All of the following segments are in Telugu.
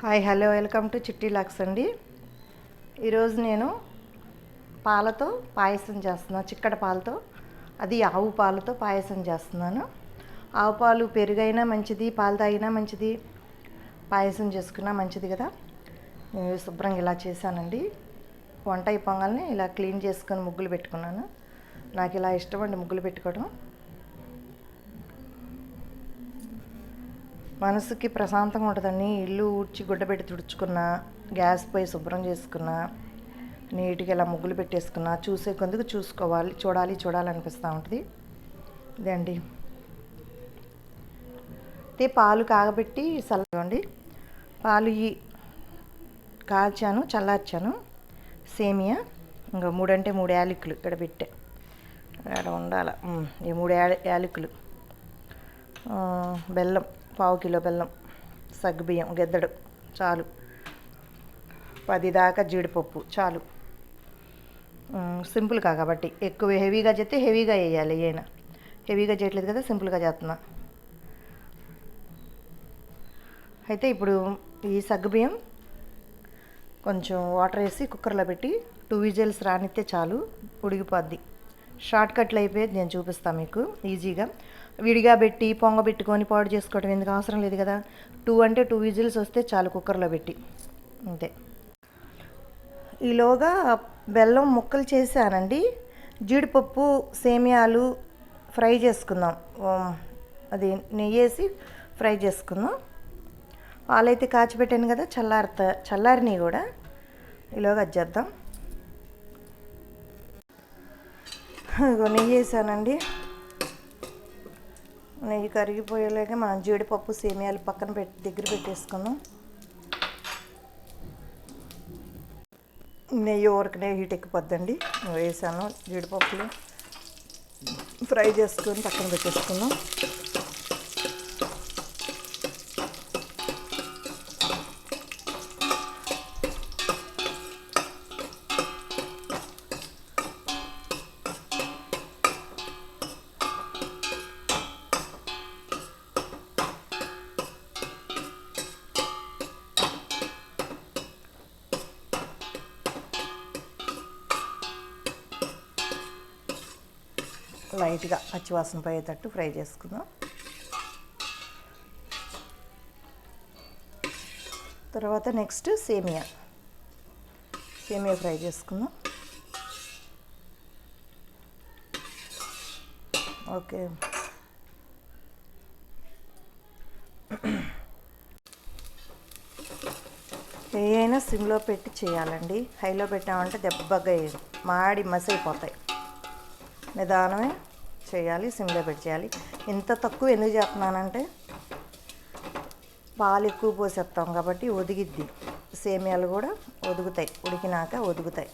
హాయ్ హలో వెల్కమ్ టు చిట్టి లాక్స్ అండి. ఈరోజు నేను పాలతో పాయసం చేస్తున్నాను. చిక్కటి పాలతో, అది ఆవు పాలతో పాయసం చేస్తున్నాను. ఆవు పాలు పెరుగైనా మంచిది, పాలు తాగినా మంచిది, పాయసం చేసుకున్నా మంచిది కదా. నేను శుభ్రంగా ఇలా చేశానండి. వంట అయిపోగానే ఇలా క్లీన్ చేసుకొని ముగ్గులు పెట్టుకున్నాను. నాకు ఇలా ఇష్టం అండి ముగ్గులు పెట్టుకోవడం. మనసుకి ప్రశాంతంగా ఉంటుందండి. ఇల్లు ఊడ్చి గుడ్డబెట్టి తుడుచుకున్నా, గ్యాస్ పొయ్యి శుభ్రం చేసుకున్నా, నీట్గా ఇలా ముగ్గులు పెట్టేసుకున్నా, చూసే కొందుకు చూడాలి అనిపిస్తూ ఉంటుంది. ఇదండి. అయితే పాలు కాగబెట్టి చల్లండి. పాలు కాల్చాను, చల్లార్చాను. సేమియా ఇంకా 3 అంటే 3 యాలకులు ఇక్కడ పెట్టే ఉండాలి. ఈ 3 యాలకులు, బెల్లం 1/2 కిలో బెల్లం, సగ్గుబియ్యం గెద్దడు చాలు, 10 దాకా జీడిపప్పు చాలు. సింపుల్గా కాబట్టి ఎక్కువ హెవీగా చేస్తే హెవీగా వేయాలి. ఏమైనా హెవీగా చేయట్లేదు కదా, సింపుల్గా చేస్తున్నా. అయితే ఇప్పుడు ఈ సగ్గుబియ్యం కొంచెం వాటర్ వేసి కుక్కర్లో పెట్టి 2 విజిల్స్ రానిస్తే చాలు, ఉడికిపోద్ది. షార్ట్ కట్లు అయిపోయేది నేను చూపిస్తాను మీకు ఈజీగా. విడిగా పెట్టి పొంగబెట్టుకొని పాడు చేసుకోవడం ఎందుకు, అవసరం లేదు కదా. 2 అంటే 2 విజిల్స్ వస్తే చాలు కుక్కర్లో పెట్టి, అంతే. ఈలోగా బెల్లం ముక్కలు చేశానండి. జీడిపప్పు సేమియాలు ఫ్రై చేసుకుందాం. అది నెయ్యి వేసి ఫ్రై చేసుకుందాం. పాలైతే కాచిపెట్టాను కదా, చల్లారినవి కూడా. ఈలోగా అది చేద్దాం. ఇగో నెయ్యి వేసానండి. నెయ్యి కరిగిపోయేలాగా మనం జీడిపప్పు సేమియాలు పక్కన దగ్గర పెట్టేసుకుందాం. నెయ్యి ఊరకనే హీట్ ఎక్కిపోద్దండి. వేసాను జీడిపప్పులు ఫ్రై చేసుకొని పక్కన పెట్టేసుకుందాం. లైట్గా పచ్చివాసన పోయేటట్టు ఫ్రై చేసుకుందాం. తర్వాత నెక్స్ట్ సేమియా ఫ్రై చేసుకుందాం. ఓకే. ఏదైనా సిమ్లో పెట్టి చేయాలండి. హైలో పెట్టామంటే దెబ్బగా మాడి మసైపోతాయి. నిదానమే చేయాలి, సిమ్లో పెట్టి చేయాలి. ఇంత తక్కువ ఎందుకు చేస్తున్నానంటే పాలు ఎక్కువ పోసేస్తాం కాబట్టి ఒదిగిద్ది. సేమియాలు కూడా ఒదుగుతాయి, ఉడికినాక ఒదుగుతాయి.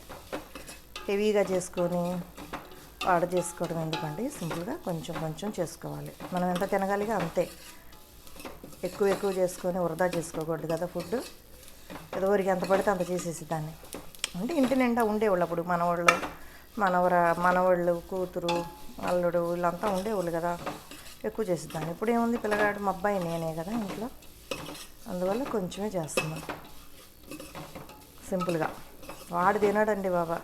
హెవీగా చేసుకొని పాడు చేసుకోవడం ఎందుకండి, సింపుల్గా కొంచెం కొంచెం చేసుకోవాలి. మనం ఎంత తినగలిగా అంతే, ఎక్కువ చేసుకొని వృధా చేసుకోకూడదు కదా ఫుడ్. ఎదవరికి ఎంత పడితే అంత చేసేసి దాన్ని. అంటే ఇంటి నిండా ఉండేవాళ్ళు అప్పుడు మనవాళ్ళు కూతురు అల్లుడు వీళ్ళంతా ఉండేవాళ్ళు కదా, ఎక్కువ చేసేదాన్ని. ఇప్పుడు ఏముంది, పిల్లగాడు మా అబ్బాయి నేనే కదా ఇంట్లో, అందువల్ల కొంచెమే చేస్తున్నాను సింపుల్గా. వాడు తినడండి బాబా,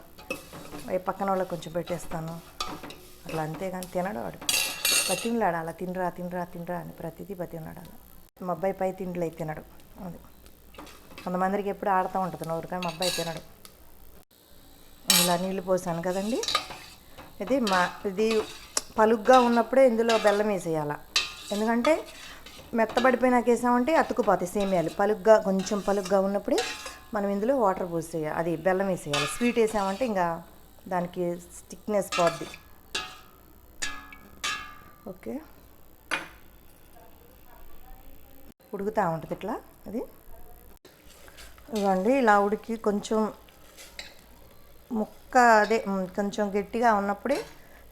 పక్కన వాళ్ళకి కొంచెం పెట్టేస్తాను అట్లా, అంతేగాని తినడు వాడు. బతిమలాడాలి, తినరా అని ప్రతిదీ బతిమలాడాలి. మా అబ్బాయి పై తిండిలో అయితే తినడు. అది కొంతమందికి ఎప్పుడు ఆడుతూ ఉంటుంది నోరు, కానీ మా అబ్బాయి తినడు. ఇలా నీళ్ళు పోసాను కదండి. ఇది పలుగ్గా ఉన్నప్పుడే ఇందులో బెల్లం వేసేయాలి. ఎందుకంటే మెత్తబడిపోయినాక వేసామంటే అతుకుపోతాయి సేమియాలు. కొంచెం పలుగ్గా ఉన్నప్పుడే మనం ఇందులో వాటర్ పోసేయాలి, అది బెల్లం వేసేయాలి. స్వీట్ వేసామంటే ఇంకా దానికి స్టిక్నెస్ పోద్ది. ఓకే, ఉడుకుతూ ఉంటుంది ఇట్లా. అది ఇవ్వండి, ఇలా ఉడికి కొంచెం కొంచెం గట్టిగా ఉన్నప్పుడే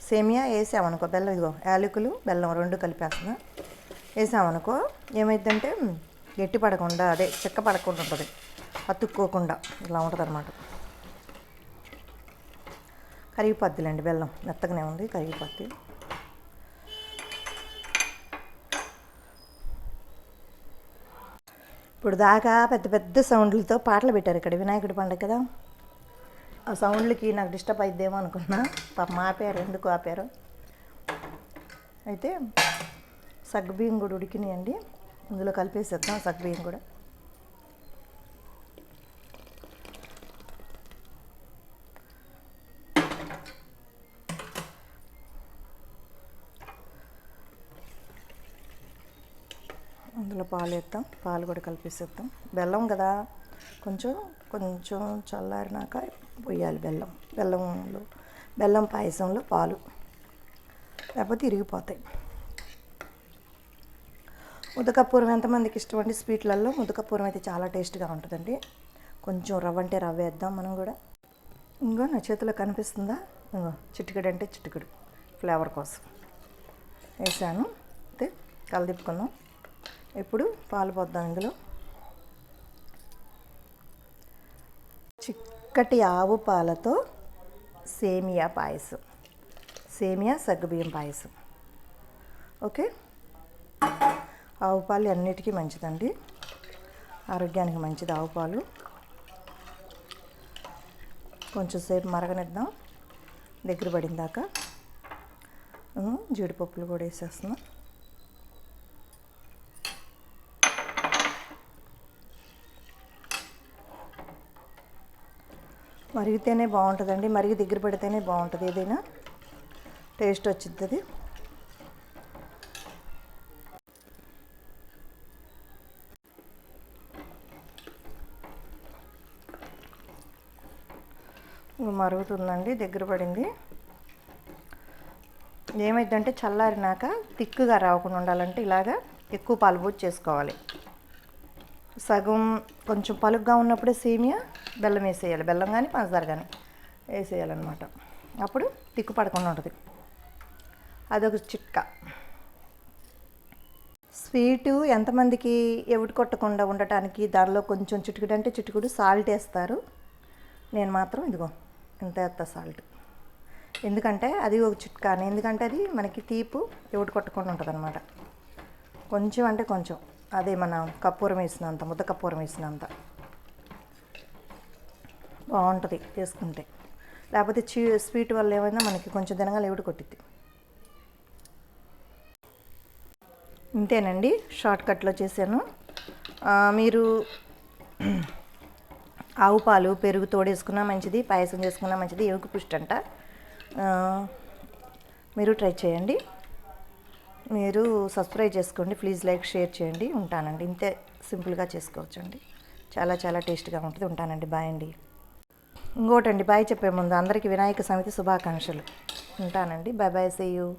సేమియా వేసామనుకో, బెల్లం ఇదిగో యాలకులు బెల్లం 2 కలిపేస్తున్నా. వేసామనుకో ఏమైందంటే గట్టి పడకుండా, చెక్క పడకుండా ఉంటుంది, అతుక్కోకుండా ఇలా ఉంటుంది అన్నమాట. కరిగిపోద్దిలేండి, బెల్లం మెత్తగానే ఉంది, కరిగిపోద్ది. ఇప్పుడు దాకా పెద్ద పెద్ద సౌండ్లతో పాటలు పెట్టారు ఇక్కడ, వినాయకుడి పండుగ కదా. ఆ సౌండ్లకి నాకు డిస్టర్బ్ అయిద్దేమో అనుకున్నా, పాపం ఆపారు. ఎందుకు ఆపారు అయితే సగ్గుబియ్యం కూడా ఉడికినాయండి, ఇందులో కలిపేసేద్దాం సగ్గుబియ్యం కూడా. అందులో పాలు వేద్దాం, పాలు కూడా కలిపేసేద్దాం. బెల్లం కదా, కొంచెం కొంచెం చల్లారినాక పోయాలి బెల్లం పాయసంలో పాలు, లేకపోతే ఇరిగిపోతాయి. ముద్దకప్పూరం ఎంతమందికి ఇష్టం అండి స్వీట్లలో? ముద్దకప్పూరం అయితే చాలా టేస్ట్గా ఉంటుందండి. కొంచెం రవ్వ అంటే రవ్వ వేద్దాం మనం కూడా. ఇంకో నా చేతిలో కనిపిస్తుందా, ఇంకో చిటికెడు అంటే చిటికెడు ఫ్లేవర్ కోసం వేసాను. అయితే కలదిప్పుకుందాం. ఇప్పుడు పాలు పోద్దాం ఇందులో. చిక్కటి ఆవు పాలతో సేమియా పాయసం, సేమియా సగ్గుబియ్యం పాయసం. ఓకే, ఆవు పాలు అన్నిటికీ మంచిదండి, ఆరోగ్యానికి మంచిది ఆవు పాలు. కొంచెం సేపు మరగనిద్దాం దగ్గర పడిందాక. జీడిపప్పులు కూడా వేసేస్తున్నాం. మరిగితేనే బాగుంటుందండి, మరిగి దగ్గర పడితేనే బాగుంటుంది, ఏదైనా టేస్ట్ వచ్చింది. మరుగుతుందండి, దగ్గర పడింది. ఏమైందంటే చల్లారినాక తిక్కుగా రాకుండా ఉండాలంటే ఇలాగా ఎక్కువ పాలు పోసి చేసుకోవాలి. సగం కొంచెం పలుగ్గా ఉన్నప్పుడే సేమియా బెల్లం వేసేయాలి, బెల్లం కానీ పంచదార కానీ వేసేయాలన్నమాట. అప్పుడు తిక్కు పడకుండా ఉంటుంది. అదొక చిట్కా. స్వీటు ఎంతమందికి ఎవడు కొట్టకుండా ఉండటానికి దానిలో కొంచెం చిటికుడు అంటే చిటికుడు సాల్ట్ వేస్తారు. నేను మాత్రం ఇదిగో ఇంత వేస్తా సాల్ట్, ఎందుకంటే అది ఒక చిట్కానే. ఎందుకంటే అది మనకి తీపు ఎవడు కొట్టకుండా ఉంటుంది అనమాట. కొంచెం అంటే కొంచెం, అదే మన కప్పూరం వేసినంత, ముద్ద కప్పూరం వేసినంత బాగుంటుంది చేసుకుంటే. లేకపోతే స్వీట్ వల్ల ఏమైనా మనకి కొంచెం తినగా ఎవడు కొట్టిద్ది. ఇంతేనండి, షార్ట్ కట్లో చేశాను. మీరు ఆవు పాలు పెరుగు తోడేసుకున్నా మంచిది, పాయసం చేసుకున్నా మంచిది, ఎముక పుష్టి అంట. మీరు ట్రై చేయండి. మీరు సబ్స్క్రైబ్ చేసుకోండి, ప్లీజ్ లైక్ షేర్ చేయండి. ఉంటానండి, ఇంతే సింపుల్గా చేసుకోవచ్చండి, చాలా చాలా టేస్ట్గా ఉంటుంది. ఉంటానండి, బాయ్ అండి. ఇంకోటండి, బాయ్ చెప్పే ముందు అందరికీ వినాయక చవితి శుభాకాంక్షలు. ఉంటానండి, బాయ్ బాయ్, సీ యూ.